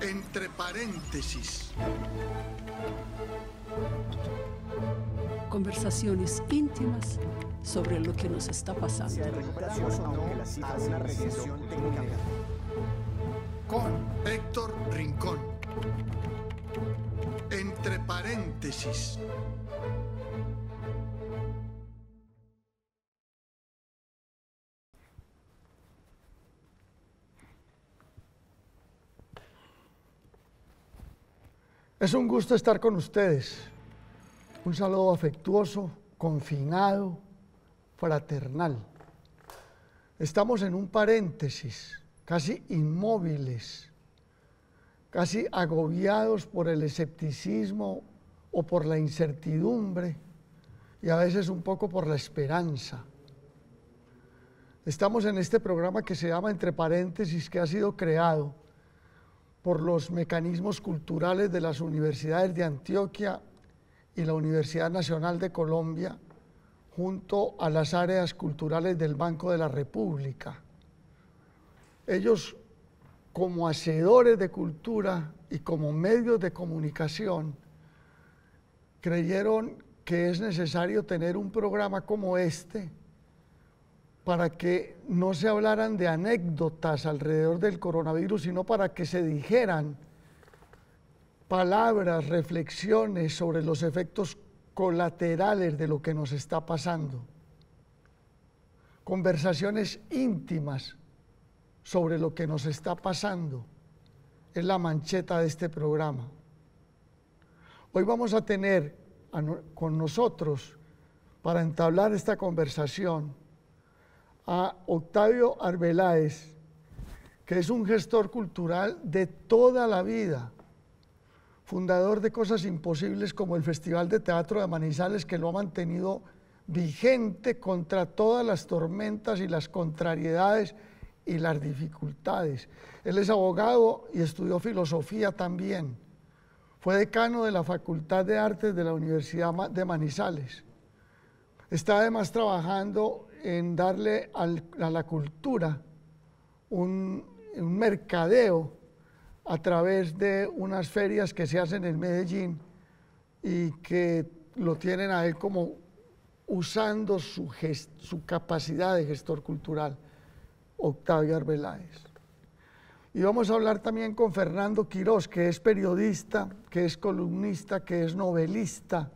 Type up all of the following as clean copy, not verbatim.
Entre paréntesis. Conversaciones íntimas sobre lo que nos está pasando. Si hay recuperación o no, aunque la cifra de una recesión técnica. Con Héctor Rincón. Entre paréntesis. Es un gusto estar con ustedes. Un saludo afectuoso, confinado, fraternal. Estamos en un paréntesis, casi inmóviles, casi agobiados por el escepticismo o por la incertidumbre y a veces un poco por la esperanza. Estamos en este programa que se llama Entre paréntesis, que ha sido creado por los mecanismos culturales de las universidades de Antioquia y la Universidad Nacional de Colombia, junto a las áreas culturales del Banco de la República. Ellos, como hacedores de cultura y como medios de comunicación, creyeron que es necesario tener un programa como este para que no se hablaran de anécdotas alrededor del coronavirus, sino para que se dijeran palabras, reflexiones sobre los efectos colaterales de lo que nos está pasando. Conversaciones íntimas sobre lo que nos está pasando es la mancheta de este programa. Hoy vamos a tener con nosotros, para entablar esta conversación, a Octavio Arbeláez, que es un gestor cultural de toda la vida, fundador de cosas imposibles como el Festival de Teatro de Manizales, que lo ha mantenido vigente contra todas las tormentas y las contrariedades y las dificultades. Él es abogado y estudió filosofía también. Fue decano de la Facultad de Artes de la Universidad de Manizales. Está además trabajando en darle a la cultura un mercadeo a través de unas ferias que se hacen en Medellín y que lo tienen a él como usando su capacidad de gestor cultural, Octavio Arbeláez. Y vamos a hablar también con Fernando Quirós, que es periodista, que es columnista, que es novelista,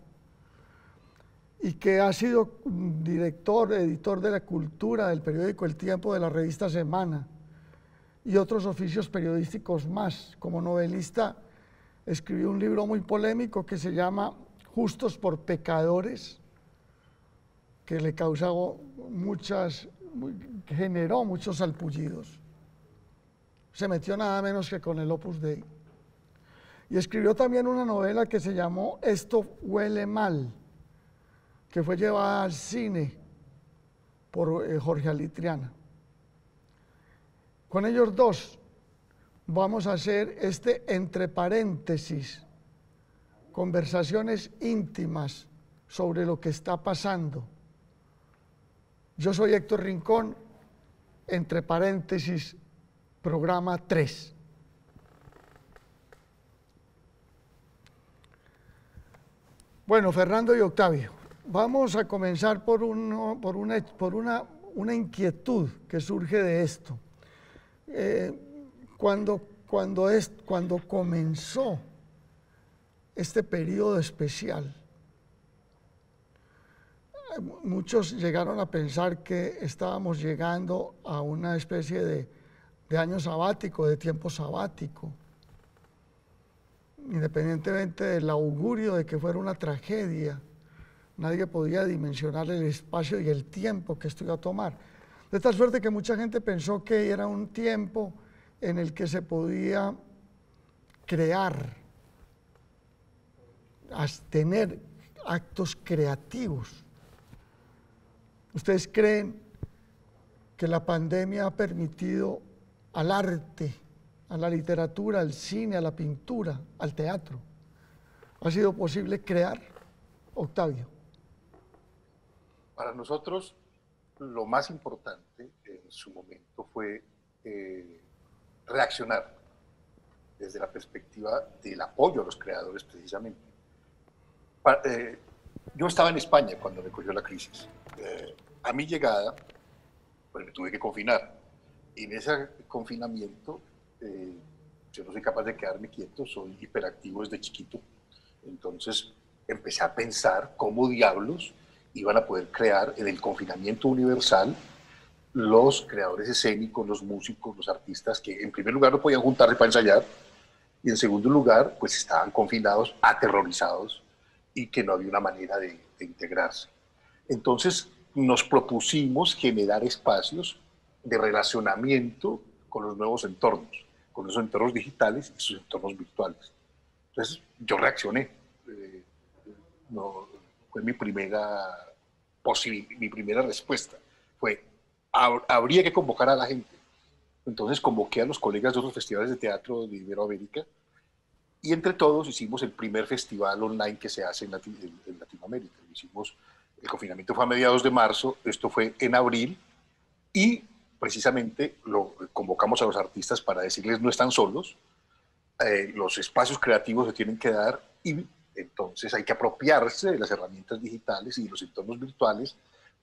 y que ha sido editor de la cultura del periódico El Tiempo, de la revista Semana, y otros oficios periodísticos más. Como novelista escribió un libro muy polémico que se llama Justos por Pecadores, que le generó muchos salpullidos. Se metió nada menos que con el Opus Dei. Y escribió también una novela que se llamó Esto huele mal, que fue llevada al cine por Jorge Alitriana. Con ellos dos vamos a hacer este entre paréntesis, conversaciones íntimas sobre lo que está pasando. Yo soy Héctor Rincón, entre paréntesis, programa 3. Bueno, Fernando y Octavio, vamos a comenzar por una inquietud que surge de esto. Cuando comenzó este periodo especial, muchos llegaron a pensar que estábamos llegando a una especie de año sabático, de tiempo sabático, independientemente del augurio de que fuera una tragedia. Nadie podía dimensionar el espacio y el tiempo que esto iba a tomar. De tal suerte que mucha gente pensó que era un tiempo en el que se podía crear, tener actos creativos. ¿Ustedes creen que la pandemia ha permitido al arte, a la literatura, al cine, a la pintura, al teatro? ¿Ha sido posible crear? Octavio. Para nosotros, lo más importante en su momento fue reaccionar. desde la perspectiva del apoyo a los creadores precisamente. Yo estaba en España cuando me cogió la crisis. A mi llegada, pues me tuve que confinar. Y en ese confinamiento, yo no soy capaz de quedarme quieto, soy hiperactivo desde chiquito. Entonces empecé a pensar cómo diablos iban a poder crear en el confinamiento universal los creadores escénicos, los músicos, los artistas que en primer lugar no podían juntarse para ensayar y en segundo lugar pues estaban confinados, aterrorizados y que no había una manera de integrarse. Entonces nos propusimos generar espacios de relacionamiento con los nuevos entornos, con los entornos digitales y sus entornos virtuales. Entonces yo reaccioné. No, fue mi primera respuesta. Fue, habría que convocar a la gente. Entonces convoqué a los colegas de otros festivales de teatro de Iberoamérica y entre todos hicimos el primer festival online que se hace en Latinoamérica. El confinamiento fue a mediados de marzo, esto fue en abril y precisamente lo convocamos a los artistas para decirles no están solos, los espacios creativos se tienen que dar y entonces hay que apropiarse de las herramientas digitales y de los entornos virtuales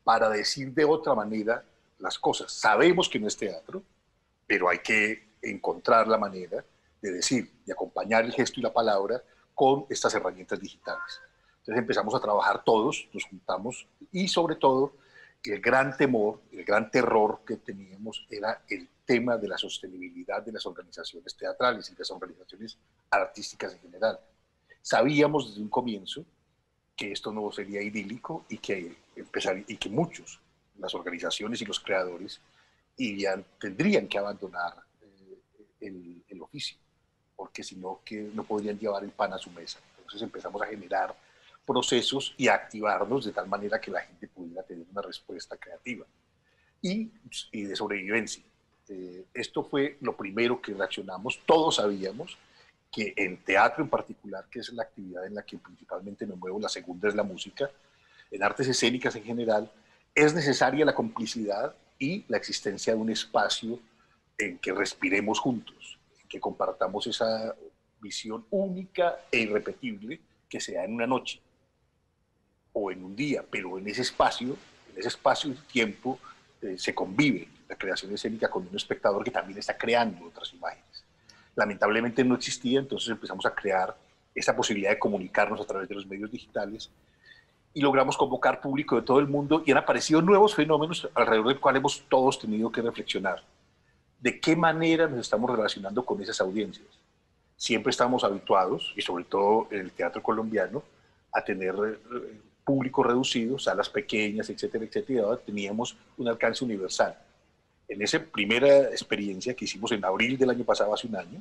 para decir de otra manera las cosas. Sabemos que no es teatro, pero hay que encontrar la manera de decir, de acompañar el gesto y la palabra con estas herramientas digitales. Entonces empezamos a trabajar todos, nos juntamos y sobre todo el gran temor, el gran terror que teníamos era el tema de la sostenibilidad de las organizaciones teatrales y de las organizaciones artísticas en general. Sabíamos desde un comienzo que esto no sería idílico y que muchos, las organizaciones y los creadores, tendrían que abandonar el oficio, porque si no, que no podrían llevar el pan a su mesa. Entonces empezamos a generar procesos y a activarnos de tal manera que la gente pudiera tener una respuesta creativa y de sobrevivencia. Esto fue lo primero que reaccionamos. Todos sabíamos que en teatro en particular, que es la actividad en la que principalmente me muevo, la segunda es la música, en artes escénicas en general, es necesaria la complicidad y la existencia de un espacio en que respiremos juntos, en que compartamos esa visión única e irrepetible que se da en una noche o en un día, pero en ese espacio de tiempo se convive la creación escénica con un espectador que también está creando otras imágenes. Lamentablemente no existía, entonces empezamos a crear esa posibilidad de comunicarnos a través de los medios digitales y logramos convocar público de todo el mundo y han aparecido nuevos fenómenos alrededor del cual hemos todos tenido que reflexionar. ¿De qué manera nos estamos relacionando con esas audiencias? Siempre estamos habituados, y sobre todo en el teatro colombiano, a tener público reducido, salas pequeñas, etcétera, etcétera, y ahora teníamos un alcance universal. En esa primera experiencia que hicimos en abril del año pasado, hace un año,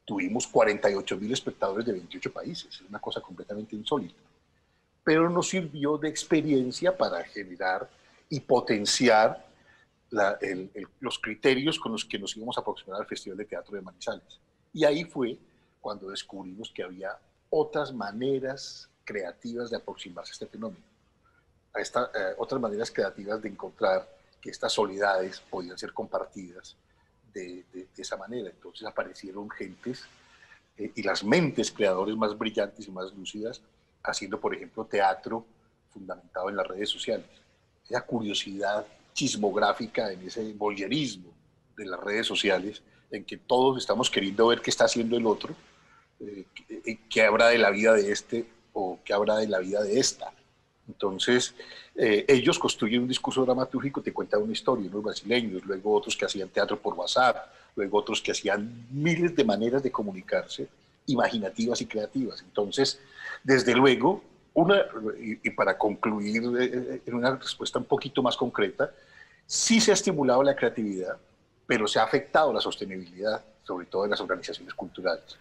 tuvimos 48.000 espectadores de 28 países, es una cosa completamente insólita. Pero nos sirvió de experiencia para generar y potenciar los criterios con los que nos íbamos a aproximar al Festival de Teatro de Manizales. Y ahí fue cuando descubrimos que había otras maneras creativas de aproximarse a este fenómeno, otras maneras creativas de encontrar que estas soledades podían ser compartidas de esa manera. Entonces aparecieron gentes y las mentes creadores más brillantes y más lúcidas haciendo, por ejemplo, teatro fundamentado en las redes sociales. Esa curiosidad chismográfica, en ese voyerismo de las redes sociales, en que todos estamos queriendo ver qué está haciendo el otro, qué habrá de la vida de este o qué habrá de la vida de esta. Entonces, ellos construyen un discurso dramatúrgico, te cuentan una historia, unos brasileños, luego otros que hacían teatro por WhatsApp, luego otros que hacían miles de maneras de comunicarse, imaginativas y creativas. Entonces, desde luego, y para concluir en una respuesta un poquito más concreta, sí se ha estimulado la creatividad, pero se ha afectado la sostenibilidad, sobre todo en las organizaciones culturales.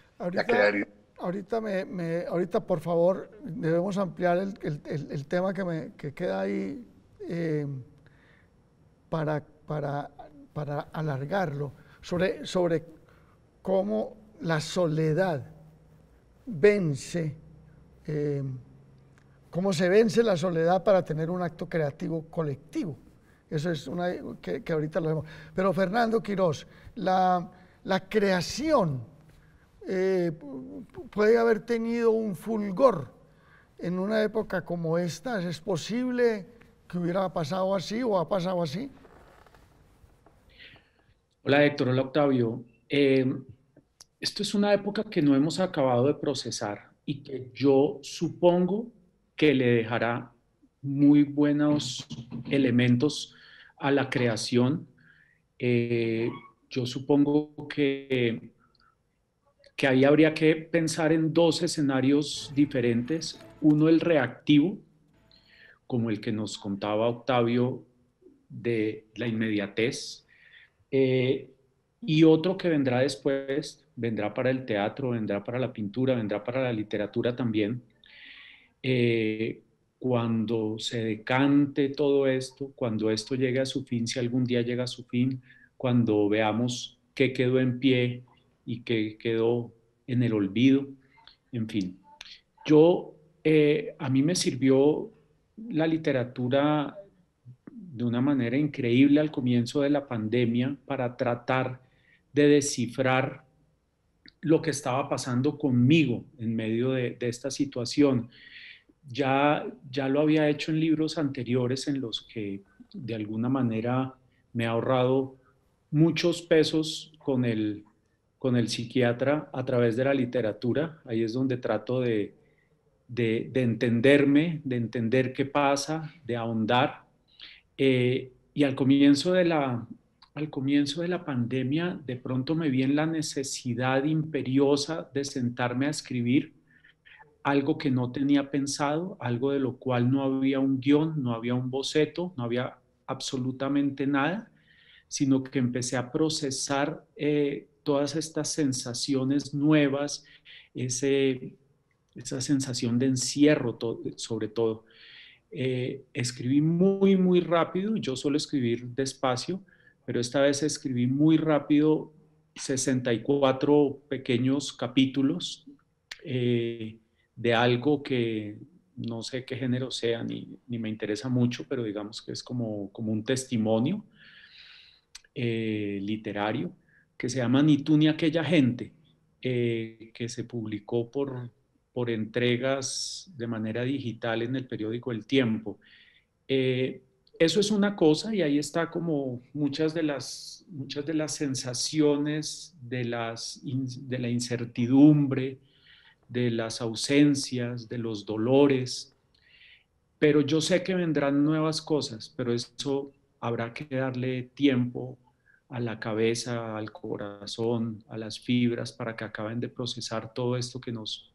Ahorita, por favor, debemos ampliar el tema que queda ahí para alargarlo, sobre cómo la soledad vence, cómo se vence la soledad para tener un acto creativo colectivo. Eso es que ahorita lo vemos. Pero Fernando Quirós, la creación puede haber tenido un fulgor en una época como esta? ¿Es posible que hubiera pasado así o ha pasado así? Hola Héctor, hola Octavio. Esto es una época que no hemos acabado de procesar y que yo supongo que le dejará muy buenos elementos a la creación. Yo supongo que ahí habría que pensar en dos escenarios diferentes. Uno, el reactivo, como el que nos contaba Octavio de la inmediatez, y otro que vendrá después, vendrá para el teatro, vendrá para la pintura, vendrá para la literatura también. Cuando se decante todo esto, cuando esto llegue a su fin, si algún día llega a su fin, cuando veamos qué quedó en pie y qué quedó en el olvido, en fin. A mí me sirvió la literatura de una manera increíble al comienzo de la pandemia para tratar de descifrar lo que estaba pasando conmigo en medio de esta situación. Ya lo había hecho en libros anteriores en los que de alguna manera me he ahorrado muchos pesos con el psiquiatra a través de la literatura. Ahí es donde trato de entenderme, de entender qué pasa, de ahondar. Y al comienzo de la pandemia, de pronto me vi en la necesidad imperiosa de sentarme a escribir algo que no tenía pensado, algo de lo cual no había un guión, no había un boceto, no había absolutamente nada, sino que empecé a procesar todas estas sensaciones nuevas, esa sensación de encierro sobre todo. Escribí muy, muy rápido, yo suelo escribir despacio, pero esta vez escribí muy rápido 64 pequeños capítulos de algo que no sé qué género sea ni me interesa mucho, pero digamos que es como un testimonio literario que se llama Ni tú ni aquella gente, que se publicó por entregas de manera digital en el periódico El Tiempo. Eso es una cosa y ahí está como muchas de las sensaciones de la incertidumbre, de las ausencias, de los dolores, pero yo sé que vendrán nuevas cosas, pero eso habrá que darle tiempo a la cabeza, al corazón, a las fibras para que acaben de procesar todo esto que nos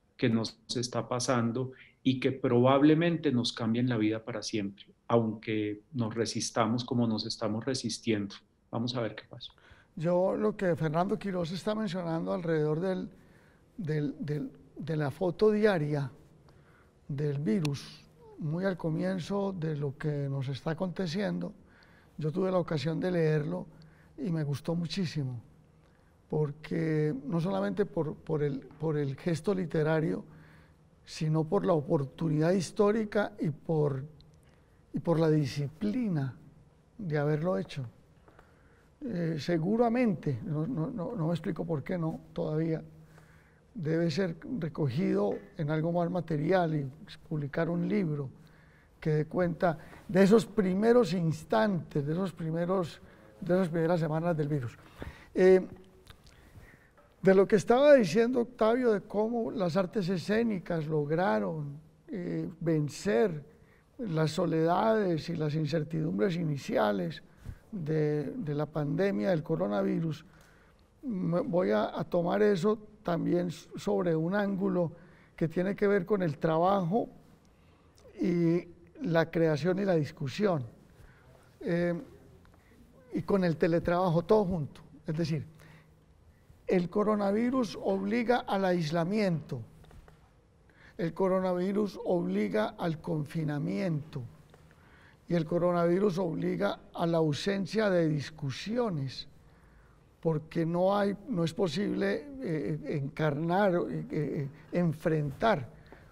está pasando y que probablemente nos cambien la vida para siempre, aunque nos resistamos como nos estamos resistiendo. Vamos a ver qué pasa. Yo lo que Fernando Quirós está mencionando alrededor de la foto diaria del virus, muy al comienzo de lo que nos está aconteciendo, yo tuve la ocasión de leerlo y me gustó muchísimo, porque no solamente por el gesto literario, sino por la oportunidad histórica y por la disciplina de haberlo hecho. Seguramente, no me explico por qué no todavía, debe ser recogido en algo más material y publicar un libro que dé cuenta de esos primeros instantes, de esas primeras semanas del virus. De lo que estaba diciendo Octavio, de cómo las artes escénicas lograron vencer las soledades y las incertidumbres iniciales de la pandemia del coronavirus, voy a tomar eso también sobre un ángulo que tiene que ver con el trabajo y la creación y la discusión, y con el teletrabajo, todo junto. Es decir, el coronavirus obliga al aislamiento, el coronavirus obliga al confinamiento y el coronavirus obliga a la ausencia de discusiones, porque no es posible encarnar, enfrentar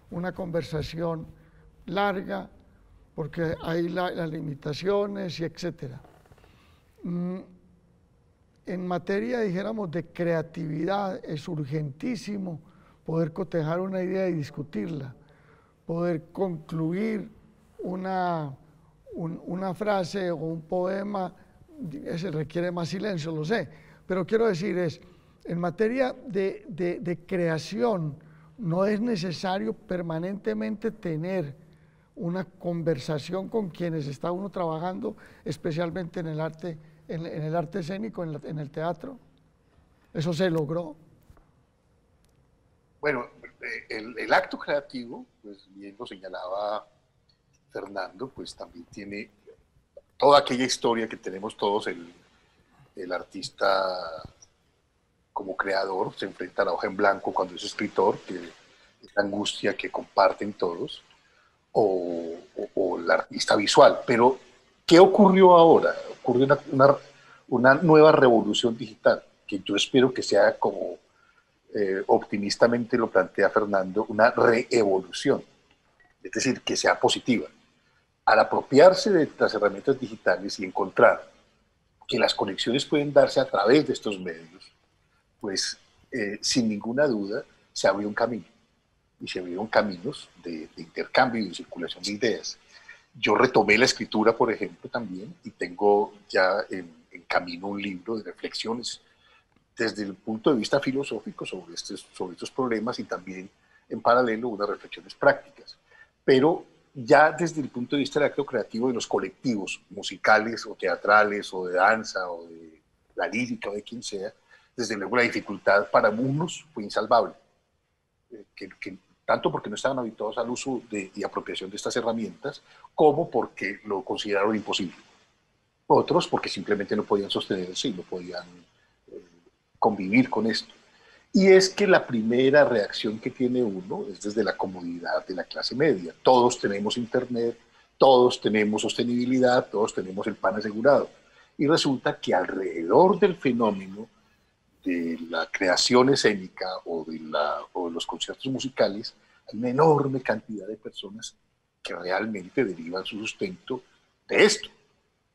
una conversación larga, porque hay las limitaciones y etcétera. en materia, dijéramos, de creatividad, es urgentísimo poder cotejar una idea y discutirla, poder concluir una frase o un poema. Ese requiere más silencio, lo sé, pero quiero decir en materia de creación, no es necesario permanentemente tener una conversación con quienes está uno trabajando, especialmente en el arte, en el arte escénico, en el teatro. Eso se logró. Bueno, el acto creativo, pues bien lo señalaba Fernando, pues también tiene toda aquella historia que tenemos todos, el artista como creador se enfrenta a la hoja en blanco cuando es escritor, que es la angustia que comparten todos, o el artista visual. Pero, ¿qué ocurrió ahora? Ocurrió una nueva revolución digital, que yo espero que sea como optimistamente lo plantea Fernando, una reevolución, es decir, que sea positiva. Al apropiarse de las herramientas digitales y encontrar que las conexiones pueden darse a través de estos medios, pues sin ninguna duda se abrió un camino, y se abrieron caminos de intercambio y de circulación de ideas. Yo retomé la escritura, por ejemplo, también, y tengo ya en camino un libro de reflexiones desde el punto de vista filosófico sobre estos problemas, y también en paralelo unas reflexiones prácticas. Pero ya desde el punto de vista del acto creativo de los colectivos musicales o teatrales o de danza o de la lírica o de quien sea, desde luego la dificultad para unos fue insalvable, tanto porque no estaban habituados al uso y apropiación de estas herramientas, como porque lo consideraron imposible. Otros porque simplemente no podían sostenerse y no podían convivir con esto. Y es que la primera reacción que tiene uno es desde la comodidad de la clase media. Todos tenemos internet, todos tenemos sostenibilidad, todos tenemos el pan asegurado. Y resulta que alrededor del fenómeno de la creación escénica o de los conciertos musicales hay una enorme cantidad de personas que realmente derivan su sustento de esto.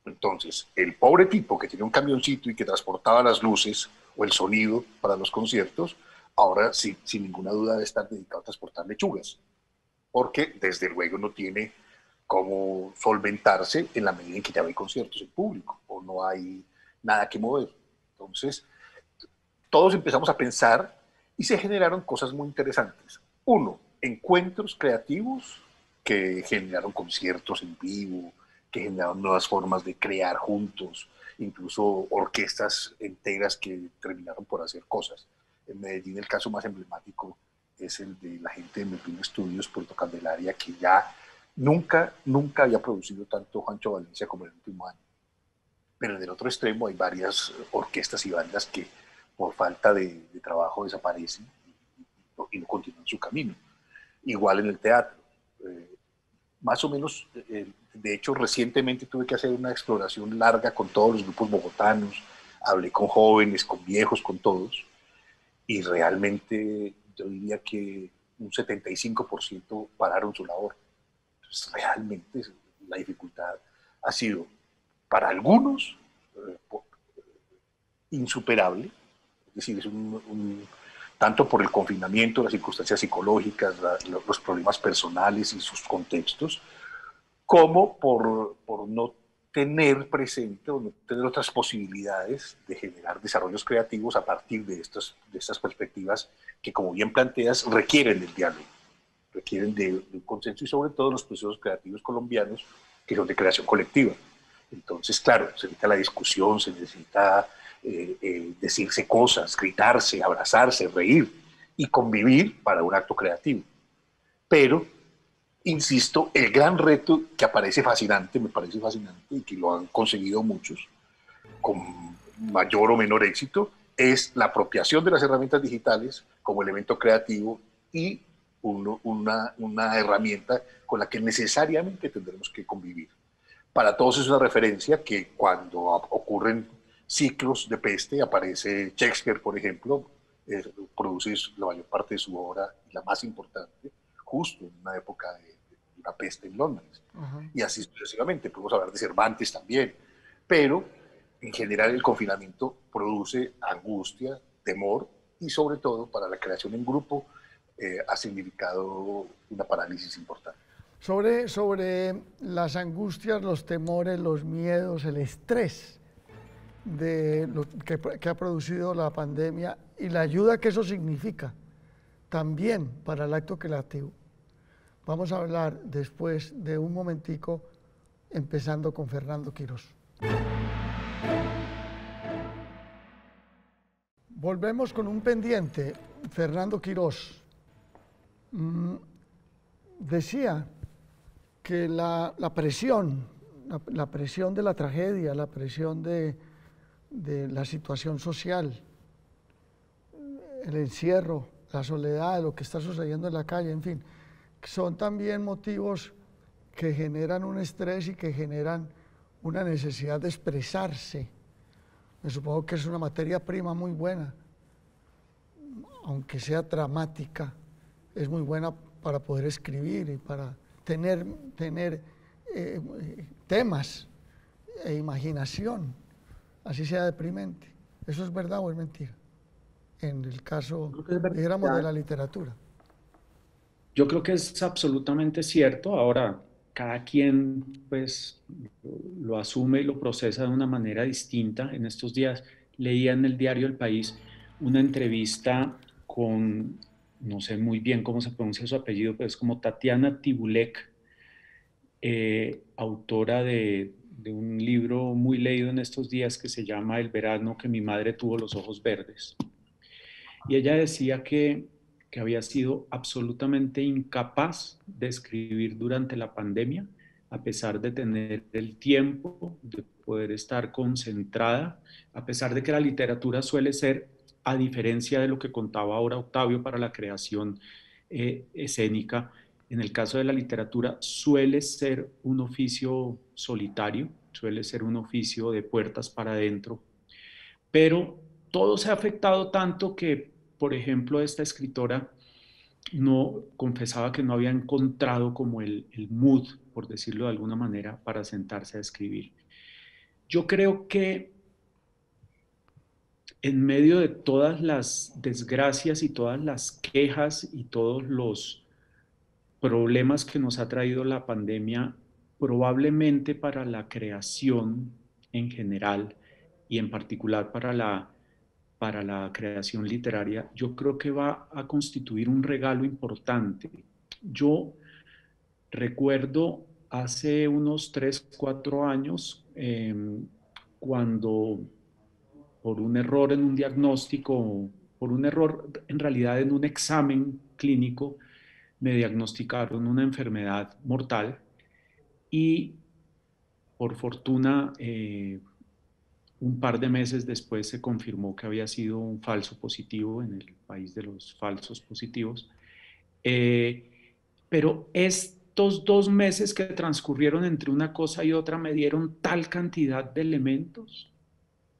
Entonces, el pobre tipo que tenía un camioncito y que transportaba las luces o el sonido para los conciertos, ahora sí, sin ninguna duda debe estar dedicado a transportar lechugas, porque desde luego no tiene cómo solventarse en la medida en que ya no hay conciertos en público o no hay nada que mover. Entonces, todos empezamos a pensar y se generaron cosas muy interesantes. Uno, encuentros creativos que generaron conciertos en vivo, que generaron nuevas formas de crear juntos, incluso orquestas enteras que terminaron por hacer cosas. En Medellín el caso más emblemático es el de la gente de Medellín Studios, Puerto Candelaria, que ya nunca había producido tanto Juancho Valencia como en el último año. Pero en el otro extremo hay varias orquestas y bandas que por falta de trabajo desaparecen y no continúan su camino. Igual en el teatro. Más o menos, de hecho, recientemente tuve que hacer una exploración larga con todos los grupos bogotanos, hablé con jóvenes, con viejos, con todos, y realmente yo diría que un 75% pararon su labor. Entonces, realmente la dificultad ha sido, para algunos, insuperable, es decir, es tanto por el confinamiento, las circunstancias psicológicas, los problemas personales y sus contextos, como por no tener presente o no tener otras posibilidades de generar desarrollos creativos a partir de estas perspectivas que, como bien planteas, requieren del diálogo, requieren de un consenso, y sobre todo los procesos creativos colombianos que son de creación colectiva. Entonces, claro, se necesita la discusión, se necesita decirse cosas, gritarse, abrazarse, reír y convivir para un acto creativo. Pero, insisto, el gran reto que aparece fascinante, me parece fascinante, y que lo han conseguido muchos, con mayor o menor éxito, es la apropiación de las herramientas digitales como elemento creativo y una herramienta con la que necesariamente tendremos que convivir. Para todos es una referencia que cuando ocurren ciclos de peste, aparece Shakespeare, por ejemplo, produce la mayor parte de su obra, la más importante, justo en una época de una peste en Londres. Y así sucesivamente. Podemos hablar de Cervantes también. Pero, en general, el confinamiento produce angustia, temor y sobre todo para la creación en grupo ha significado una parálisis importante. Sobre las angustias, los temores, los miedos, el estrés de lo que ha producido la pandemia y la ayuda que eso significa también para el acto creativo. Vamos a hablar después de un momentico, empezando con Fernando Quirós. Volvemos con un pendiente, Fernando Quirós. Decía que la presión de la tragedia, la presión de la situación social, el encierro, la soledad, lo que está sucediendo en la calle, en fin, son también motivos que generan un estrés y que generan una necesidad de expresarse. Me supongo que es una materia prima muy buena, aunque sea dramática, es muy buena para poder escribir y para tener temas e imaginación, así sea deprimente. ¿Eso es verdad o es mentira? En el caso, dijéramos, de la literatura. Yo creo que es absolutamente cierto. Ahora, cada quien pues lo asume y lo procesa de una manera distinta. En estos días leía en el diario El País una entrevista con, no sé muy bien cómo se pronuncia su apellido, pero es como Tatiana Tibulek, autora de un libro muy leído en estos días que se llama El verano que mi madre tuvo los ojos verdes. Y ella decía que había sido absolutamente incapaz de escribir durante la pandemia, a pesar de tener el tiempo, de poder estar concentrada, a pesar de que la literatura suele ser, a diferencia de lo que contaba ahora Octavio para la creación escénica, en el caso de la literatura suele ser un oficio solitario, suele ser un oficio de puertas para adentro, pero todo se ha afectado tanto que, por ejemplo, esta escritora no confesaba que no había encontrado como el mood, por decirlo de alguna manera, para sentarse a escribir. Yo creo que en medio de todas las desgracias y todas las quejas y todos los problemas que nos ha traído la pandemia, probablemente para la creación en general y en particular para la creación literaria, yo creo que va a constituir un regalo importante. Yo recuerdo hace unos 3, 4 años, cuando por un error en un diagnóstico, por un error en realidad en un examen clínico, me diagnosticaron una enfermedad mortal y por fortuna un par de meses después se confirmó que había sido un falso positivo en el país de los falsos positivos. Pero estos 2 meses que transcurrieron entre una cosa y otra me dieron tal cantidad de elementos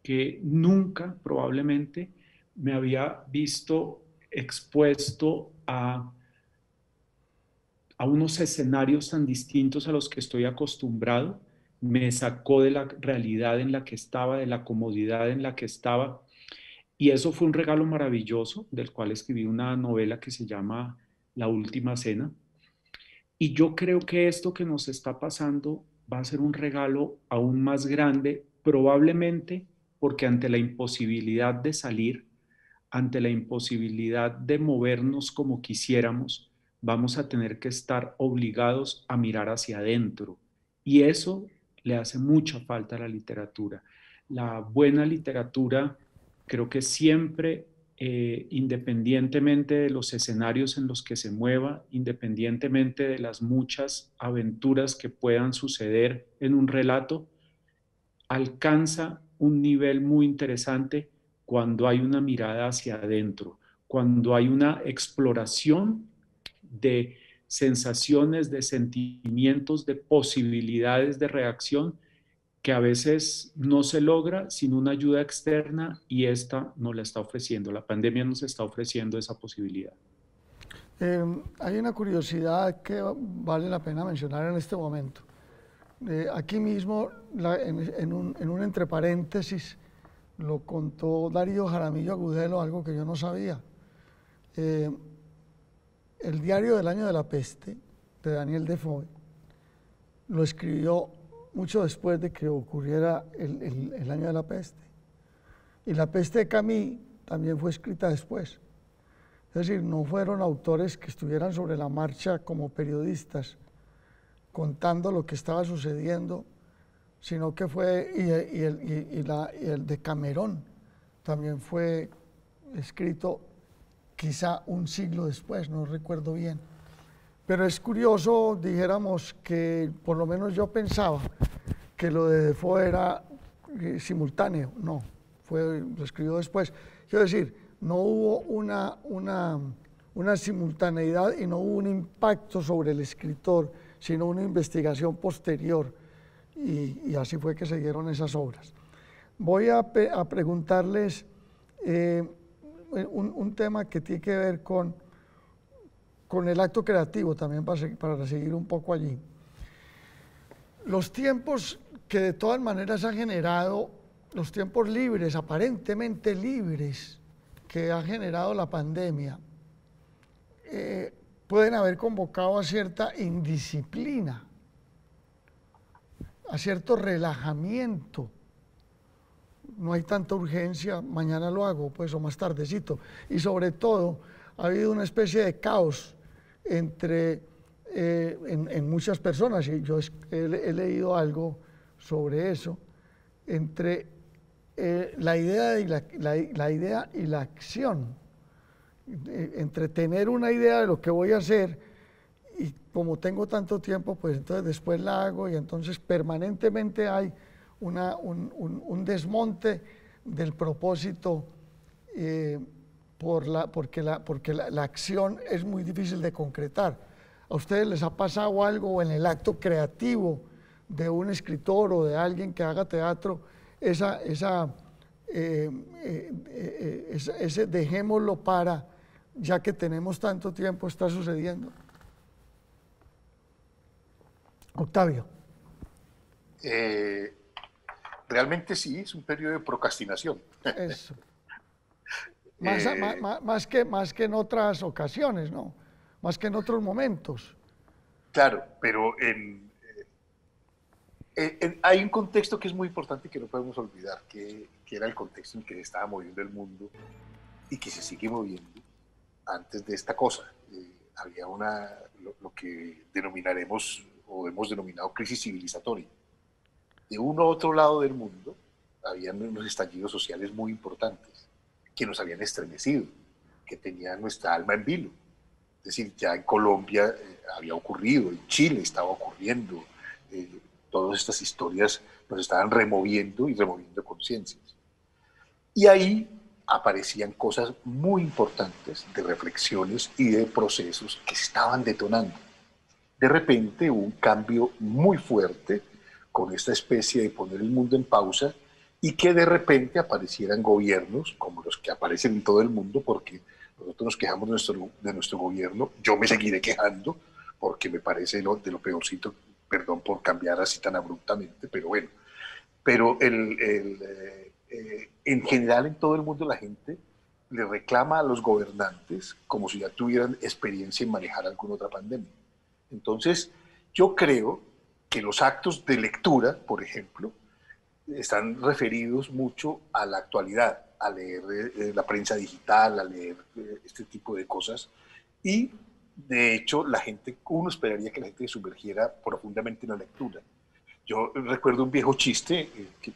que nunca probablemente me había visto expuesto a unos escenarios tan distintos a los que estoy acostumbrado. Me sacó de la realidad en la que estaba, de la comodidad en la que estaba, y eso fue un regalo maravilloso, del cual escribí una novela que se llama La Última Cena. Y yo creo que esto que nos está pasando va a ser un regalo aún más grande, probablemente porque ante la imposibilidad de salir, ante la imposibilidad de movernos como quisiéramos, vamos a tener que estar obligados a mirar hacia adentro. Y eso le hace mucha falta a la literatura. La buena literatura creo que siempre, independientemente de los escenarios en los que se mueva, independientemente de las muchas aventuras que puedan suceder en un relato, alcanza un nivel muy interesante cuando hay una mirada hacia adentro, cuando hay una exploración de sensaciones, de sentimientos, de posibilidades de reacción que a veces no se logra sin una ayuda externa, y esta nos la está ofreciendo. La pandemia nos está ofreciendo esa posibilidad. Hay una curiosidad que vale la pena mencionar en este momento. Aquí mismo, en un entre paréntesis, lo contó Darío Jaramillo Agudelo, algo que yo no sabía. El diario del año de la peste, de Daniel Defoe, lo escribió mucho después de que ocurriera el año de la peste. Y la peste de Camus también fue escrita después. Es decir, no fueron autores que estuvieran sobre la marcha como periodistas contando lo que estaba sucediendo, sino que fue, y el de Cameron también fue escrito quizá un siglo después, no recuerdo bien. Pero es curioso, dijéramos, que por lo menos yo pensaba que lo de Defoe era simultáneo. No, lo escribió después. Quiero decir, no hubo una simultaneidad y no hubo un impacto sobre el escritor, sino una investigación posterior. Y así fue que se dieron esas obras. Voy a preguntarles un tema que tiene que ver con el acto creativo también, para seguir un poco allí. Los tiempos que de todas maneras ha generado, los tiempos libres, aparentemente libres, que ha generado la pandemia, pueden haber convocado a cierta indisciplina, a cierto relajamiento. No hay tanta urgencia, mañana lo hago, pues, o más tardecito. Y sobre todo, ha habido una especie de caos en muchas personas, y yo he leído algo sobre eso, entre la idea y la acción, entre tener una idea de lo que voy a hacer, y como tengo tanto tiempo, pues entonces después la hago, y entonces permanentemente hay un desmonte del propósito, porque la acción es muy difícil de concretar. ¿A ustedes les ha pasado algo en el acto creativo de un escritor o de alguien que haga teatro, ese dejémoslo para, ya que tenemos tanto tiempo, está sucediendo? Octavio. Realmente sí, es un periodo de procrastinación. Eso. Más que en otras ocasiones, ¿no? Más que en otros momentos. Claro, pero hay un contexto que es muy importante y que no podemos olvidar, que era el contexto en que se estaba moviendo el mundo y que se sigue moviendo antes de esta cosa. Había lo que denominaremos o hemos denominado crisis civilizatoria. De uno a otro lado del mundo habían unos estallidos sociales muy importantes que nos habían estremecido, que tenían nuestra alma en vilo. Es decir, ya en Colombia había ocurrido, en Chile estaba ocurriendo, todas estas historias nos estaban removiendo y removiendo conciencias. Y ahí aparecían cosas muy importantes de reflexiones y de procesos que se estaban detonando. De repente hubo un cambio muy fuerte con esta especie de poner el mundo en pausa, y que de repente aparecieran gobiernos como los que aparecen en todo el mundo, porque nosotros nos quejamos de nuestro gobierno. Yo me seguiré quejando porque me parece de lo peorcito, perdón por cambiar así tan abruptamente, pero bueno. Pero en general en todo el mundo la gente le reclama a los gobernantes como si ya tuvieran experiencia en manejar alguna otra pandemia. Entonces, yo creo que los actos de lectura, por ejemplo, están referidos mucho a la actualidad, a leer la prensa digital, a leer este tipo de cosas. Y, de hecho, uno esperaría que la gente se sumergiera profundamente en la lectura. Yo recuerdo un viejo chiste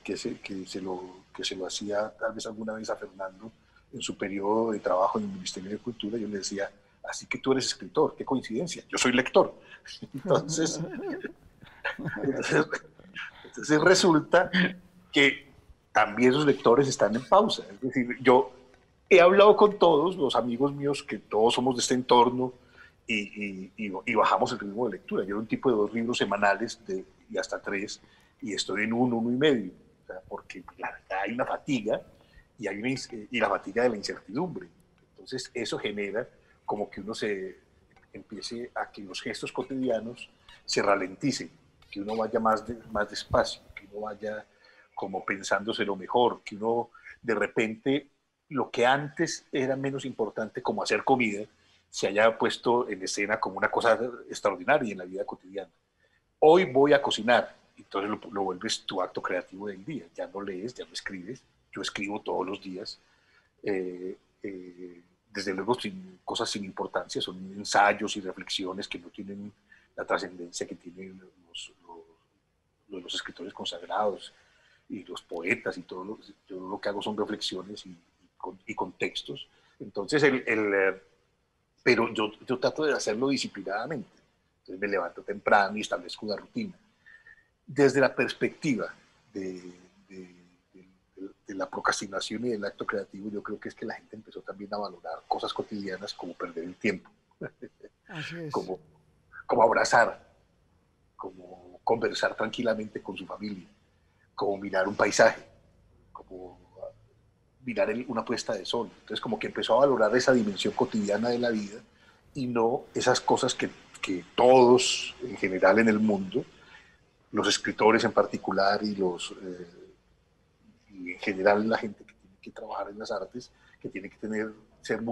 que se lo hacía tal vez alguna vez a Fernando en su periodo de trabajo en el Ministerio de Cultura. Yo le decía, así que tú eres escritor, qué coincidencia, yo soy lector. Entonces resulta que también esos lectores están en pausa. Es decir, yo he hablado con todos los amigos míos, que todos somos de este entorno, y bajamos el ritmo de lectura. Yo era un tipo de 2 libros semanales y hasta 3, y estoy en 1 y medio, o sea, porque hay una fatiga, y la fatiga de la incertidumbre. Entonces eso genera como que uno se empiece a que los gestos cotidianos se ralenticen, que uno vaya más despacio, que uno vaya como pensándose lo mejor, que uno de repente lo que antes era menos importante, como hacer comida, se haya puesto en escena como una cosa extraordinaria en la vida cotidiana. Hoy voy a cocinar, entonces lo vuelves tu acto creativo del día. Ya no lees, ya no escribes. Yo escribo todos los días. Desde luego cosas sin importancia, son ensayos y reflexiones que no tienen la trascendencia que tienen los escritores consagrados y los poetas y todo. Yo lo que hago son reflexiones y contextos. Entonces, pero yo trato de hacerlo disciplinadamente. Entonces me levanto temprano y establezco una rutina. Desde la perspectiva de la procrastinación y del acto creativo, yo creo que es que la gente empezó también a valorar cosas cotidianas como perder el tiempo, Así es. como abrazar, como conversar tranquilamente con su familia, como mirar un paisaje, como mirar una puesta de sol. Entonces como que empezó a valorar esa dimensión cotidiana de la vida y no esas cosas que todos en general en el mundo, los escritores en particular y en general la gente que tiene que trabajar en las artes, que tiene que ser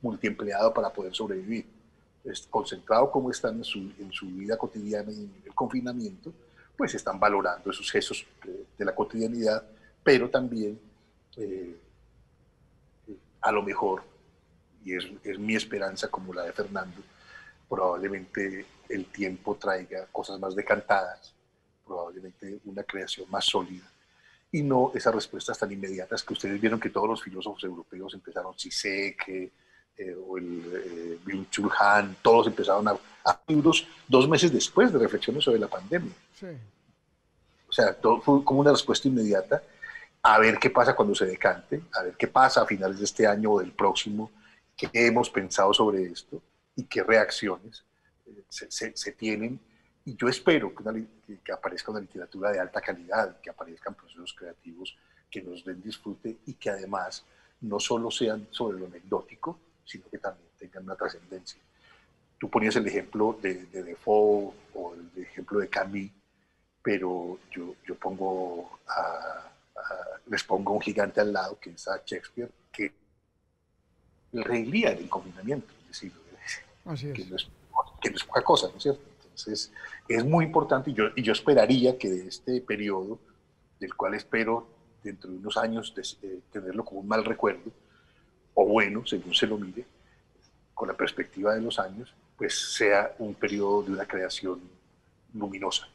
multiempleado para poder sobrevivir. Concentrado como están en su vida cotidiana y en el confinamiento, pues están valorando esos gestos de la cotidianidad, pero también a lo mejor, y es mi esperanza como la de Fernando, probablemente el tiempo traiga cosas más decantadas, probablemente una creación más sólida, y no esas respuestas tan inmediatas que ustedes vieron que todos los filósofos europeos empezaron, Zizek o el Byung-Chul Han, todos empezaron a libros 2 meses después de reflexiones sobre la pandemia. Sí. O sea, todo fue como una respuesta inmediata, a ver qué pasa cuando se decante, a ver qué pasa a finales de este año o del próximo, qué hemos pensado sobre esto y qué reacciones se tienen. Y yo espero que aparezca una literatura de alta calidad, que aparezcan procesos creativos que nos den disfrute y que además no solo sean sobre lo anecdótico, sino que también tengan una trascendencia. Tú ponías el ejemplo de Defoe o el ejemplo de Camus, pero yo les pongo un gigante al lado, que es a Shakespeare, que el Rey Lear en confinamiento, es decir, que no es poca cosa, ¿no es cierto? Entonces, es muy importante y yo esperaría que de este periodo, del cual espero dentro de unos años tenerlo como un mal recuerdo, o bueno, según se lo mire, con la perspectiva de los años, pues sea un periodo de una creación luminosa.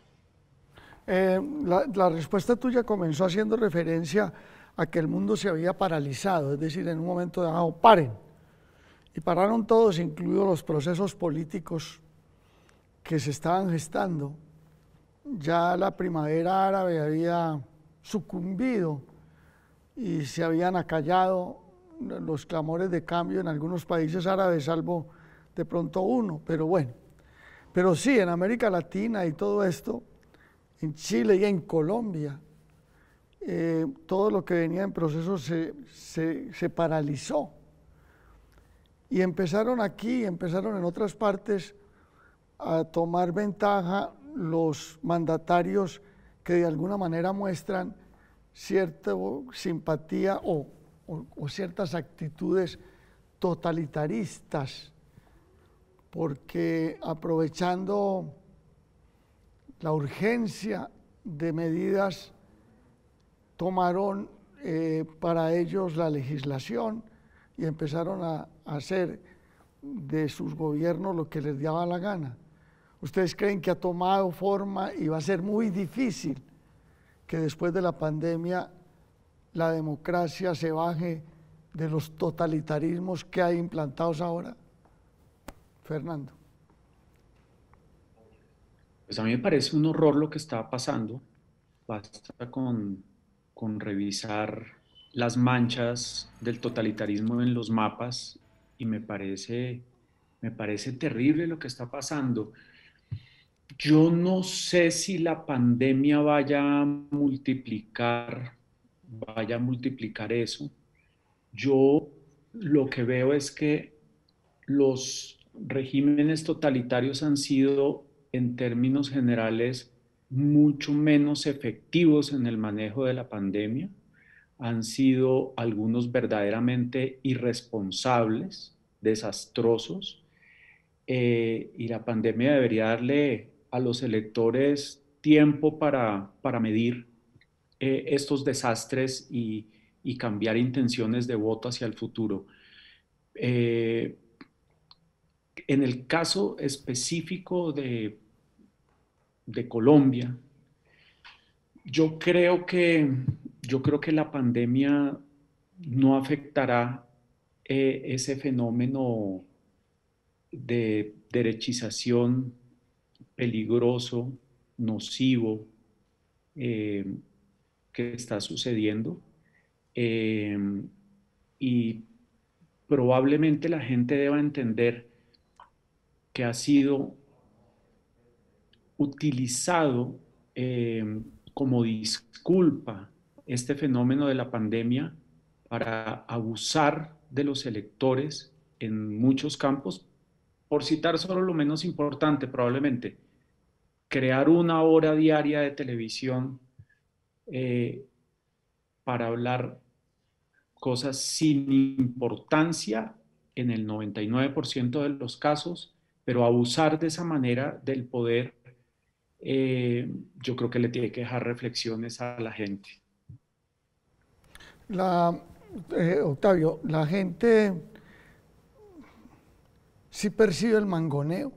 La respuesta tuya comenzó haciendo referencia a que el mundo se había paralizado, es decir, en un momento dado, paren. Y pararon todos, incluidos los procesos políticos que se estaban gestando. Ya la primavera árabe había sucumbido y se habían acallado los clamores de cambio en algunos países árabes, salvo de pronto uno, pero bueno. Pero sí, en América Latina y todo esto, en Chile y en Colombia, todo lo que venía en proceso se paralizó. Y empezaron aquí, empezaron en otras partes a tomar ventaja los mandatarios que de alguna manera muestran cierta simpatía o ciertas actitudes totalitaristas, porque aprovechando la urgencia de medidas tomaron para ellos la legislación y empezaron a hacer de sus gobiernos lo que les daba la gana. ¿Ustedes creen que ha tomado forma y va a ser muy difícil que después de la pandemia la democracia se baje de los totalitarismos que hay implantados ahora? Fernando. Pues a mí me parece un horror lo que está pasando. Basta con revisar las manchas del totalitarismo en los mapas y me parece terrible lo que está pasando. Yo no sé si la pandemia vaya a multiplicar eso. Yo lo que veo es que los regímenes totalitarios han sido, en términos generales, mucho menos efectivos en el manejo de la pandemia. han sido algunos verdaderamente irresponsables, desastrosos, y la pandemia debería darle a los electores tiempo para medir estos desastres y cambiar intenciones de voto hacia el futuro. En el caso específico de Colombia, yo creo que la pandemia no afectará ese fenómeno de derechización peligroso, nocivo, que está sucediendo. Y probablemente la gente deba entender que ha sido utilizado como disculpa este fenómeno de la pandemia para abusar de los electores en muchos campos. Por citar solo lo menos importante, probablemente, crear una hora diaria de televisión para hablar cosas sin importancia en el 99% de los casos, pero abusar de esa manera del poder, yo creo que le tiene que dejar reflexiones a la gente. Octavio, la gente sí percibe el mangoneo,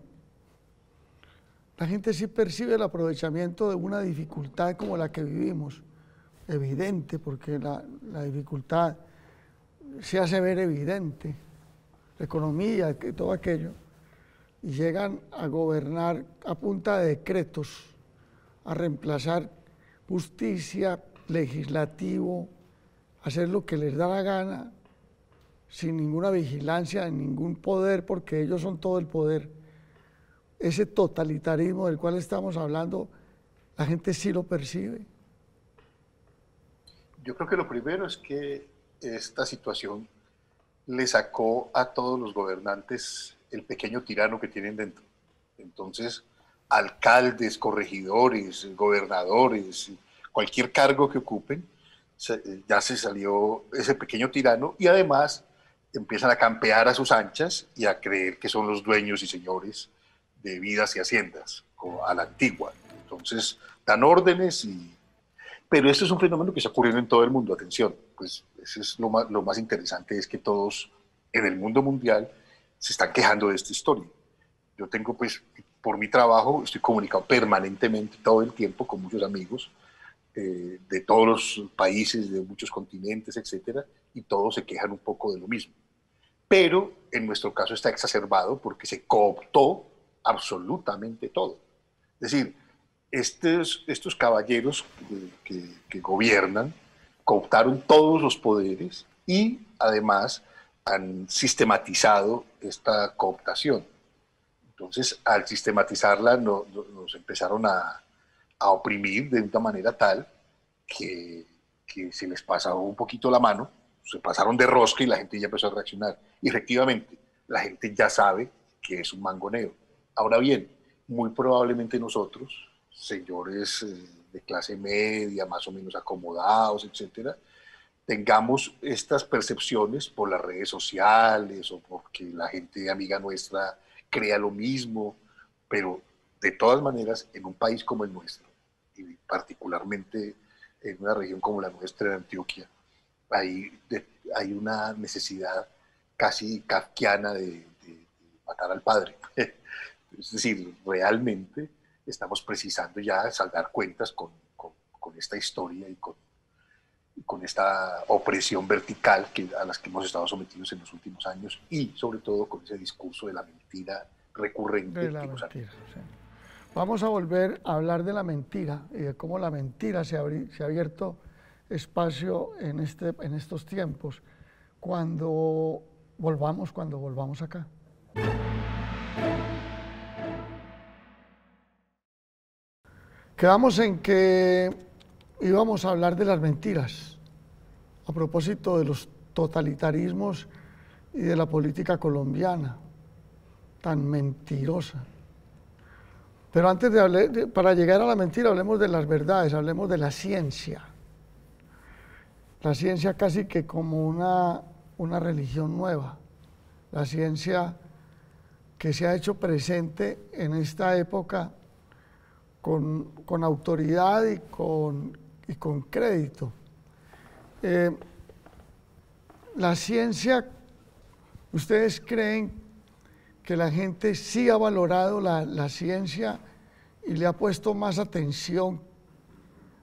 la gente sí percibe el aprovechamiento de una dificultad como la que vivimos, evidente, porque la dificultad se hace ver evidente, la economía, todo aquello, y llegan a gobernar a punta de decretos, a reemplazar justicia, legislativo, hacer lo que les da la gana, sin ninguna vigilancia, ningún poder, porque ellos son todo el poder. Ese totalitarismo del cual estamos hablando, la gente sí lo percibe. Yo creo que lo primero es que esta situación le sacó a todos los gobernantes el pequeño tirano que tienen dentro. Entonces, alcaldes, corregidores, gobernadores, cualquier cargo que ocupen, ya se salió ese pequeño tirano y además empiezan a campear a sus anchas y a creer que son los dueños y señores de vidas y haciendas, como a la antigua. Entonces, dan órdenes pero esto es un fenómeno que está ocurriendo en todo el mundo, atención, pues eso es lo más interesante, es que todos en el mundo mundial se están quejando de esta historia. Yo tengo, pues, por mi trabajo, estoy comunicado permanentemente todo el tiempo con muchos amigos de todos los países, de muchos continentes, etcétera, y todos se quejan un poco de lo mismo. Pero en nuestro caso está exacerbado porque se cooptó absolutamente todo. Es decir, estos caballeros que gobiernan cooptaron todos los poderes y además han sistematizado esta cooptación. Entonces, al sistematizarla, nos empezaron a oprimir de una manera tal que se les pasó un poquito la mano, se pasaron de rosca y la gente ya empezó a reaccionar. Y efectivamente, la gente ya sabe que es un mangoneo. Ahora bien, muy probablemente nosotros, señores de clase media, más o menos acomodados, etcétera, tengamos estas percepciones por las redes sociales o porque la gente amiga nuestra crea lo mismo, pero de todas maneras, en un país como el nuestro, y particularmente en una región como la nuestra, de Antioquia, hay una necesidad casi kafkiana de matar al padre. Es decir, realmente estamos precisando ya saldar cuentas con esta historia y con esta opresión vertical a las que hemos estado sometidos en los últimos años y sobre todo con ese discurso de la mentira recurrente. De la mentira, sí. Vamos a volver a hablar de la mentira y de cómo la mentira se ha abierto espacio en estos tiempos cuando volvamos acá. Quedamos en que íbamos a hablar de las mentiras, a propósito de los totalitarismos y de la política colombiana, tan mentirosa. Pero antes para llegar a la mentira, hablemos de las verdades, hablemos de la ciencia. la ciencia casi que como una religión nueva, la ciencia que se ha hecho presente en esta época con autoridad y con crédito. La ciencia, ¿ustedes creen que la gente sí ha valorado la ciencia y le ha puesto más atención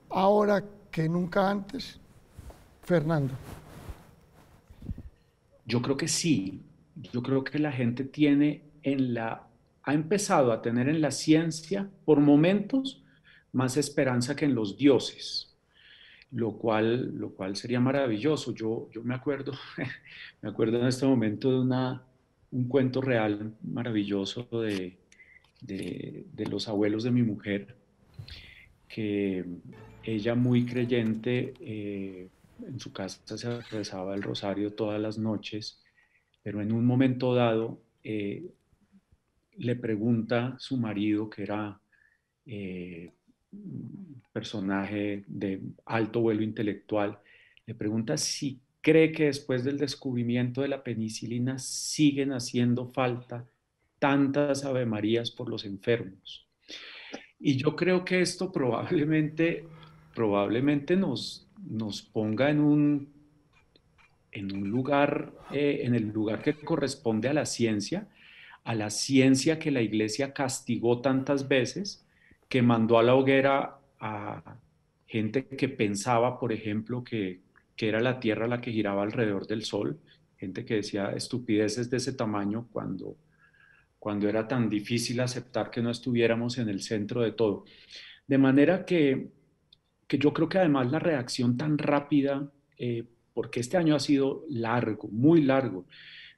ahora que nunca antes? Fernando. Yo creo que sí. Yo creo que la gente ha empezado a tener en la ciencia, por momentos, más esperanza que en los dioses, lo cual sería maravilloso. Yo me acuerdo, me acuerdo en este momento de un cuento real maravilloso de los abuelos de mi mujer, que ella, muy creyente, en su casa se rezaba el rosario todas las noches, pero en un momento dado le pregunta su marido, que era un personaje de alto vuelo intelectual, le pregunta si cree que después del descubrimiento de la penicilina siguen haciendo falta tantas avemarías por los enfermos. Y yo creo que esto probablemente nos ponga en un lugar, en el lugar que corresponde a la ciencia que la Iglesia castigó tantas veces, que mandó a la hoguera a gente que pensaba, por ejemplo, que era la Tierra la que giraba alrededor del Sol, gente que decía estupideces de ese tamaño cuando era tan difícil aceptar que no estuviéramos en el centro de todo. De manera que yo creo que además la reacción tan rápida, porque este año ha sido largo, muy largo,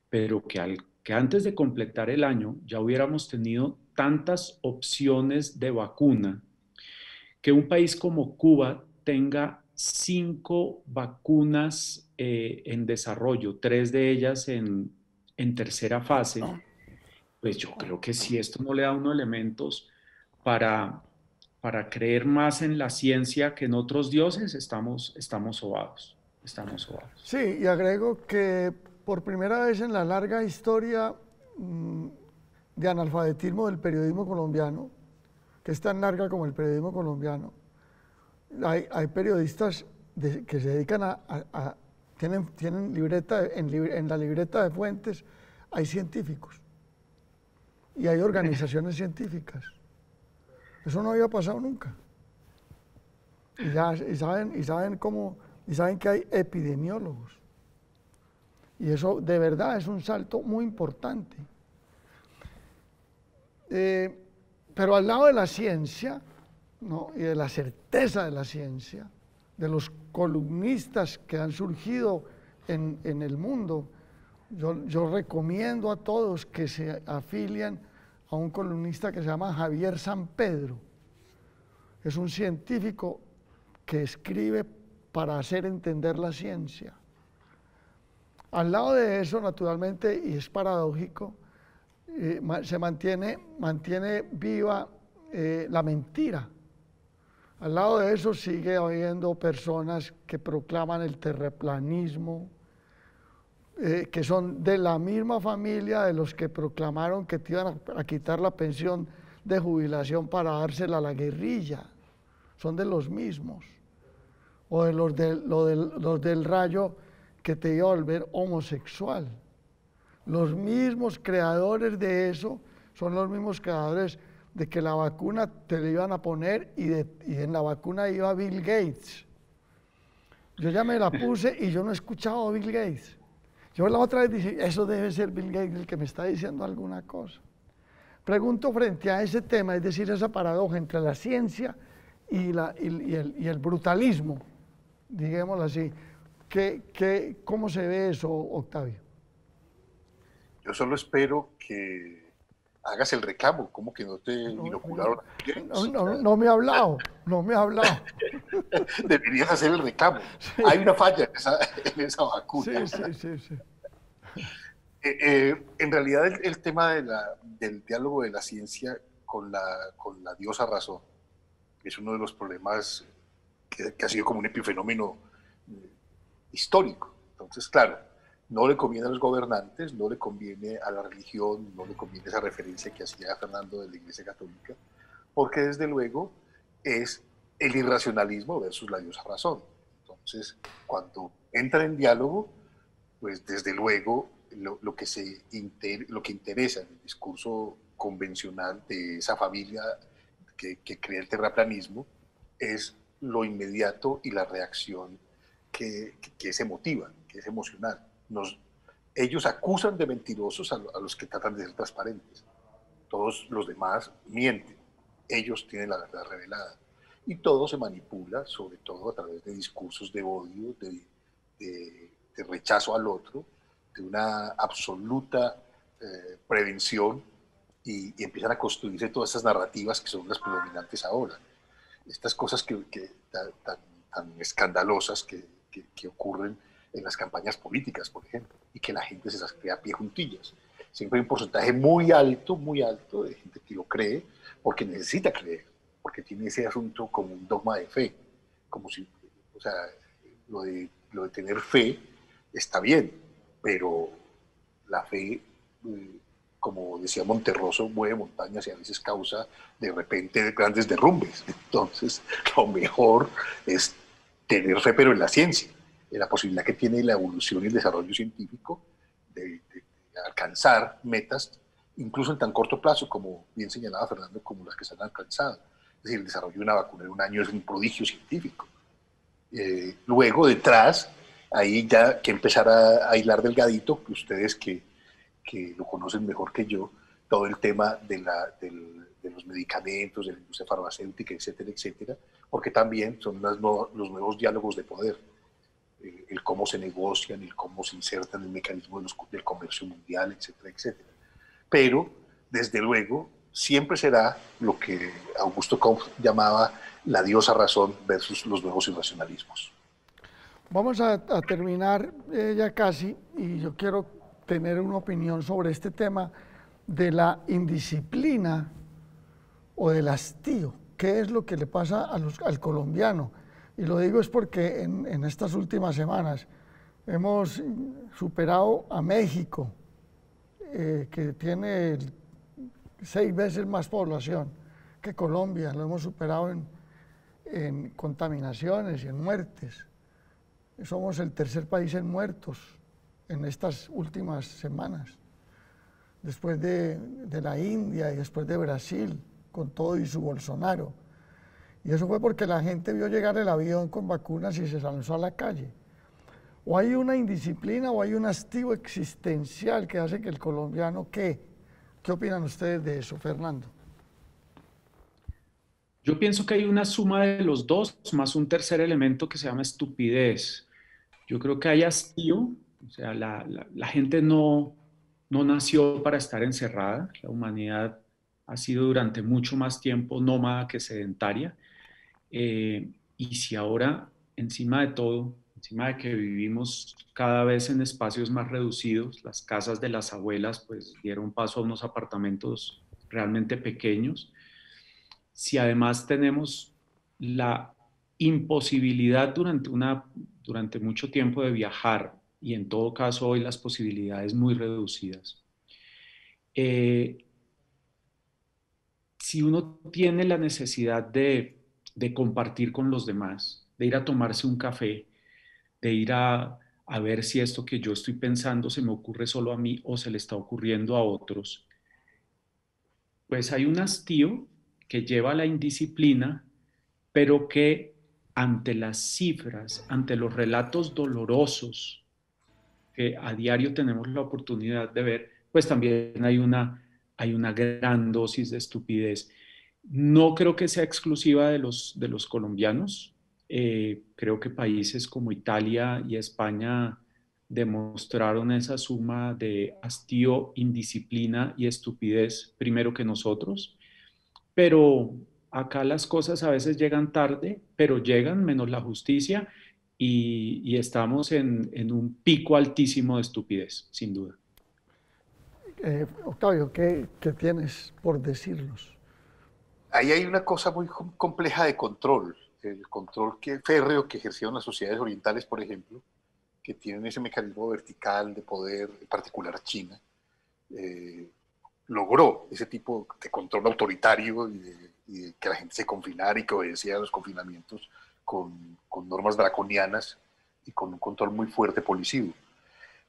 pero que antes de completar el año ya hubiéramos tenido tantas opciones de vacuna, que un país como Cuba tenga 5 vacunas en desarrollo, 3 de ellas en tercera fase, pues yo creo que si esto no le da a uno elementos para creer más en la ciencia que en otros dioses, estamos sobados, estamos sobados. Sí, y agrego que por primera vez en la larga historia de analfabetismo del periodismo colombiano, que es tan larga como el periodismo colombiano, hay periodistas que se dedican tienen libreta, en la libreta de fuentes hay científicos y hay organizaciones científicas. Eso no había pasado nunca. Y saben que hay epidemiólogos. Y eso de verdad es un salto muy importante. Pero al lado de la ciencia, ¿no?, y de la certeza de la ciencia, de los columnistas que han surgido en el mundo, yo recomiendo a todos que se afilian a un columnista que se llama Javier San Pedro. Es un científico que escribe para hacer entender la ciencia. Al lado de eso, naturalmente, y es paradójico, se mantiene viva la mentira. Al lado de eso sigue habiendo personas que proclaman el terraplanismo, que son de la misma familia de los que proclamaron que te iban a quitar la pensión de jubilación para dársela a la guerrilla. Son de los mismos. O de los del rayo que te iba a volver homosexual. Los mismos creadores de eso son los mismos creadores de que la vacuna te la iban a poner y en la vacuna iba Bill Gates. Yo ya me la puse y yo no he escuchado a Bill Gates. Yo la otra vez dije, eso debe ser Bill Gates el que me está diciendo alguna cosa. Pregunto frente a ese tema, es decir, esa paradoja entre la ciencia y el brutalismo, digámoslo así. ¿Cómo se ve eso, Octavio? Yo solo espero que hagas el reclamo, como que no te inocularon. No me ha hablado, no me ha hablado. Deberías hacer el reclamo. Sí. Hay una falla en esa vacuna. Sí. En realidad el tema del diálogo de la ciencia con la diosa razón es uno de los problemas que ha sido como un epifenómeno histórico. Entonces, claro, no le conviene a los gobernantes, no le conviene a la religión, no le conviene esa referencia que hacía Fernando de la Iglesia Católica, porque desde luego es el irracionalismo versus la diosa razón. Entonces, cuando entra en diálogo, pues desde luego lo que interesa en el discurso convencional de esa familia que crea el terraplanismo es lo inmediato y la reacción que es emotiva, que es emocional. Ellos acusan de mentirosos a los que tratan de ser transparentes. Todos los demás mienten. Ellos tienen la verdad revelada. Y todo se manipula, sobre todo a través de discursos de odio, de rechazo al otro, de una absoluta prevención, y empiezan a construirse todas estas narrativas que son las predominantes ahora. Estas cosas tan escandalosas que ocurren en las campañas políticas, por ejemplo, y que la gente se las cree a pie juntillas. Siempre hay un porcentaje muy alto de gente que lo cree porque necesita creer, porque tiene ese asunto como un dogma de fe, como si, o sea, lo de tener fe está bien, pero la fe, como decía Monterroso, mueve montañas y a veces causa de repente grandes derrumbes. Entonces, lo mejor es tener fe, pero en la ciencia, en la posibilidad que tiene la evolución y el desarrollo científico de alcanzar metas, incluso en tan corto plazo, como bien señalaba Fernando, como las que se han alcanzado. Es decir, el desarrollo de una vacuna en un año es un prodigio científico. Luego, detrás, ahí ya que empezar a hilar delgadito, que ustedes que lo conocen mejor que yo, todo el tema de los medicamentos, de la industria farmacéutica, etcétera, etcétera, porque también son los nuevos diálogos de poder, el cómo se negocian, el cómo se insertan en el mecanismo del comercio mundial, etcétera, etcétera. Pero, desde luego, siempre será lo que Augusto Comte llamaba la diosa razón versus los nuevos irracionalismos. Vamos a terminar ya casi, y yo quiero tener una opinión sobre este tema de la indisciplina o del hastío. ¿Qué es lo que le pasa al colombiano? Y lo digo es porque en estas últimas semanas hemos superado a México, que tiene 6 veces más población que Colombia. Lo hemos superado en contaminaciones y en muertes. Somos el tercer país en muertos en estas últimas semanas, después de la India y después de Brasil, con todo y su Bolsonaro. Y eso fue porque la gente vio llegar el avión con vacunas y se lanzó a la calle. O hay una indisciplina o hay un hastío existencial que hace que el colombiano, ¿qué opinan ustedes de eso, Fernando? Yo pienso que hay una suma de los dos, más un tercer elemento que se llama estupidez. Yo creo que hay hastío, o sea, la gente no nació para estar encerrada. La humanidad ha sido durante mucho más tiempo nómada que sedentaria. Y si ahora, encima de todo, encima de que vivimos cada vez en espacios más reducidos, las casas de las abuelas pues dieron paso a unos apartamentos realmente pequeños, si además tenemos la imposibilidad durante mucho tiempo de viajar, y en todo caso hoy las posibilidades muy reducidas, si uno tiene la necesidad de compartir con los demás, de ir a tomarse un café, de ir a ver si esto que yo estoy pensando se me ocurre solo a mí o se le está ocurriendo a otros, pues hay un hastío que lleva a la indisciplina, pero que ante las cifras, ante los relatos dolorosos que a diario tenemos la oportunidad de ver, pues también hay una gran dosis de estupidez. No creo que sea exclusiva de los colombianos. Creo que países como Italia y España demostraron esa suma de hastío, indisciplina y estupidez primero que nosotros, pero acá las cosas a veces llegan tarde, pero llegan menos la justicia, y estamos en un pico altísimo de estupidez, sin duda. Octavio, ¿qué tienes por decirnos? Ahí hay una cosa muy compleja de control, el control férreo que ejercieron las sociedades orientales, por ejemplo, que tienen ese mecanismo vertical de poder, en particular China, logró ese tipo de control autoritario y de que la gente se confinara y que obedecía a los confinamientos con normas draconianas y con un control muy fuerte policivo.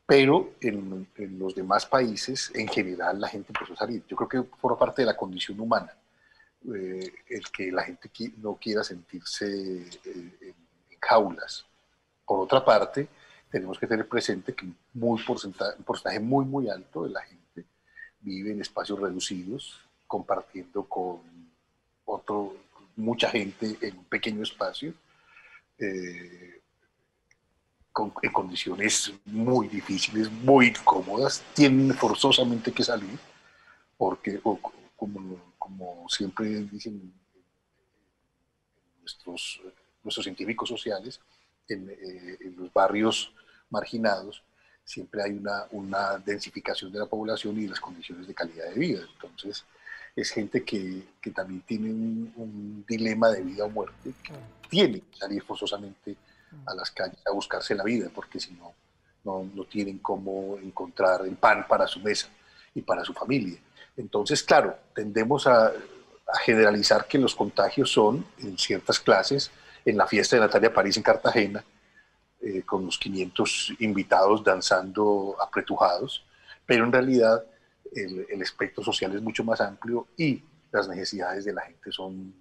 Pero en los demás países, en general, la gente empezó a salir. Yo creo que forma parte de la condición humana, el que la gente no quiera sentirse en jaulas. Por otra parte, tenemos que tener presente que un porcentaje muy, muy alto de la gente vive en espacios reducidos, compartiendo con mucha gente en un pequeño espacio, en condiciones muy difíciles, muy incómodas, tienen forzosamente que salir, porque, como siempre dicen nuestros científicos sociales, en los barrios marginados siempre hay una densificación de la población y de las condiciones de calidad de vida. Entonces, es gente que también tiene un dilema de vida o muerte, que tiene que salir forzosamente a las calles a buscarse la vida, porque si no, no tienen cómo encontrar el pan para su mesa y para su familia. Entonces, claro, tendemos a generalizar que los contagios son en ciertas clases, en la fiesta de Natalia París en Cartagena, con los 500 invitados danzando apretujados, pero en realidad el espectro social es mucho más amplio y las necesidades de la gente son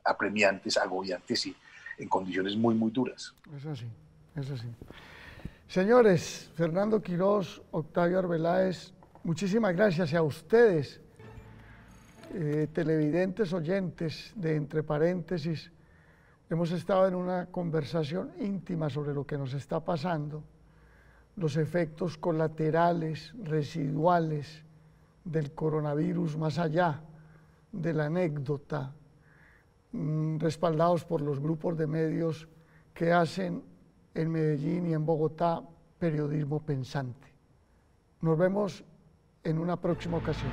apremiantes, agobiantes y en condiciones muy, muy duras. Eso sí, eso sí. Señores, Fernando Quirós, Octavio Arbeláez, muchísimas gracias a ustedes, televidentes, oyentes de Entre Paréntesis. Hemos estado en una conversación íntima sobre lo que nos está pasando, los efectos colaterales, residuales del coronavirus, más allá de la anécdota, respaldados por los grupos de medios que hacen en Medellín y en Bogotá periodismo pensante. Nos vemos en una próxima ocasión.